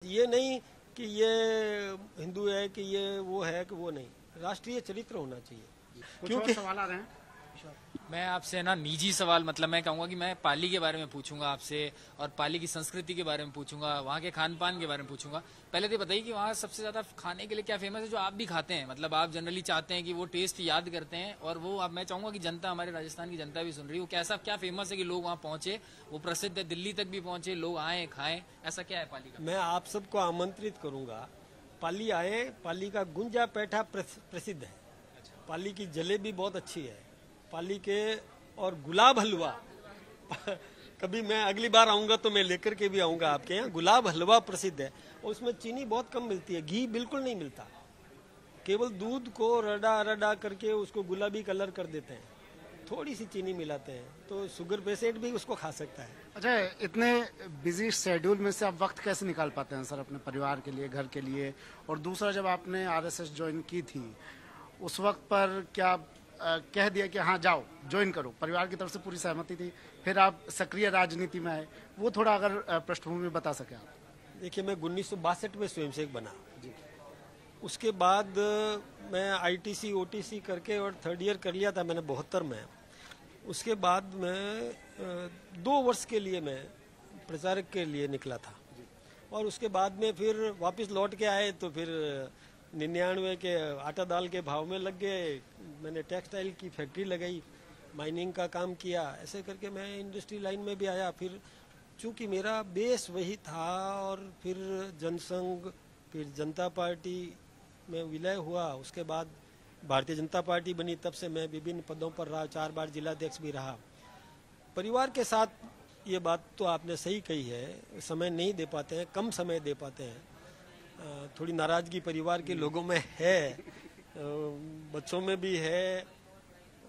ये नहीं कि ये हिंदू है कि ये वो है कि वो नहीं, राष्ट्रीय चरित्र होना चाहिए। क्योंकि सवाल आ रहे हैं। मैं आपसे ना निजी सवाल मतलब मैं कहूँगा कि मैं पाली के बारे में पूछूंगा आपसे और पाली की संस्कृति के बारे में पूछूंगा, वहाँ के खान पान के बारे में पूछूंगा। पहले तो बताइए कि वहाँ सबसे ज्यादा खाने के लिए क्या फेमस है जो आप भी खाते हैं, मतलब आप जनरली चाहते हैं कि वो टेस्ट याद करते हैं और वो अब मैं चाहूंगा कि जनता, हमारे राजस्थान की जनता भी सुन रही है, वो कैसा क्या फेमस है कि लोग वहाँ पहुंचे, वो प्रसिद्ध है, दिल्ली तक भी पहुंचे, लोग आए खाएं, ऐसा क्या है पाली का? मैं आप सबको आमंत्रित करूंगा, पाली आए। पाली का गुंजा पेठा प्रसिद्ध है। पाली की जलेबी बहुत अच्छी है, पाली के और गुलाब हलवा कभी मैं अगली बार आऊंगा तो मैं लेकर के भी आऊंगा आपके यहाँ। गुलाब हलवा प्रसिद्ध है और उसमें चीनी बहुत कम मिलती है, घी बिल्कुल नहीं मिलता, केवल दूध को रड़ा रड़ा करके उसको गुलाबी कलर कर देते हैं, थोड़ी सी चीनी मिलाते हैं, तो शुगर पेशेंट भी उसको खा सकता है। अच्छा, इतने बिजी शेड्यूल में से आप वक्त कैसे निकाल पाते हैं सर अपने परिवार के लिए, घर के लिए? और दूसरा, जब आपने आरएसएस ज्वाइन की थी उस वक्त पर क्या कह दिया कि हाँ जाओ ज्वाइन करो, परिवार की तरफ से पूरी सहमति थी, फिर आप सक्रिय राजनीति में आए, वो थोड़ा अगर पृष्ठभूमि में बता सके आप। देखिए, मैं 1962 में स्वयंसेवक बना जी। उसके बाद मैं आईटीसी ओटीसी करके और थर्ड ईयर कर लिया था मैंने 72 में। उसके बाद मैं 2 वर्ष के लिए मैं प्रचारक के लिए निकला था और उसके बाद में फिर वापस लौट के आए तो फिर 99 के आटा दाल के भाव में लग गए। मैंने टेक्सटाइल की फैक्ट्री लगाई, माइनिंग का काम किया, ऐसे करके मैं इंडस्ट्री लाइन में भी आया। फिर चूंकि मेरा बेस वही था और फिर जनसंघ, फिर जनता पार्टी में विलय हुआ, उसके बाद भारतीय जनता पार्टी बनी, तब से मैं विभिन्न पदों पर रहा, 4 बार जिलाध्यक्ष भी रहा। परिवार के साथ ये बात तो आपने सही कही है, समय नहीं दे पाते हैं, कम समय दे पाते हैं, थोड़ी नाराजगी परिवार के लोगों में है, बच्चों में भी है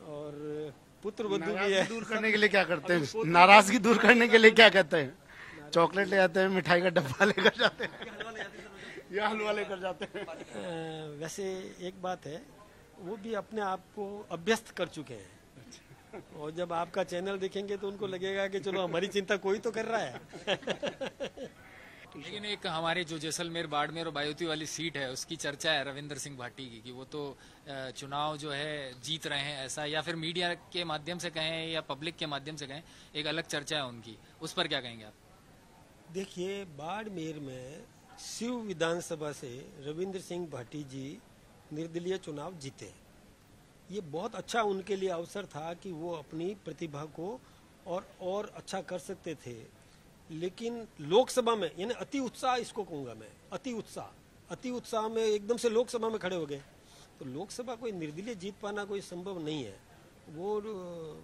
और पुत्र वधू भी है। दूर करने के लिए क्या करते हैं? नाराजगी दूर करने के लिए क्या कहते हैं? चॉकलेट ले आते हैं, मिठाई का डब्बा लेकर जाते हैं या हलवा लेकर जाते हैं? वैसे एक बात है, वो भी अपने आप को अभ्यस्त कर चुके हैं और जब आपका चैनल देखेंगे तो उनको लगेगा कि चलो हमारी चिंता कोई तो कर रहा है। लेकिन एक हमारे जो जैसलमेर, बाड़मेर और बायोती वाली सीट है उसकी चर्चा है रविंद्र सिंह भाटी की कि वो तो चुनाव जो है जीत रहे हैं, ऐसा, या फिर मीडिया के माध्यम से कहें या पब्लिक के माध्यम से कहें, एक अलग चर्चा है उनकी, उस पर क्या कहेंगे आप? देखिए, बाड़मेर में शिव विधानसभा से रविंद्र सिंह भाटी जी निर्दलीय चुनाव जीते। ये बहुत अच्छा उनके लिए अवसर था कि वो अपनी प्रतिभा को और अच्छा कर सकते थे, लेकिन लोकसभा में, यानी अति उत्साह इसको कहूंगा मैं, अति उत्साह में एकदम से लोकसभा में खड़े हो गए। तो लोकसभा कोई निर्दलीय जीत पाना कोई संभव नहीं है। वो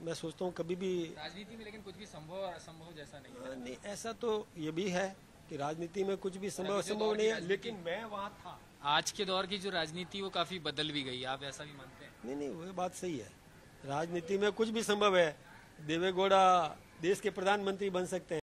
मैं सोचता हूँ कभी भी राजनीति में, लेकिन कुछ भी संभव और असंभव जैसा नहीं है। नहीं, ऐसा तो ये भी है कि राजनीति में कुछ भी संभव असंभव नहीं है, लेकिन मैं वहाँ था। आज के दौर की जो राजनीति वो काफी बदल भी गई, आप ऐसा भी मानते हैं? नहीं, वो बात सही है, राजनीति में कुछ भी संभव है। देवेगौड़ा देश के प्रधानमंत्री बन सकते हैं।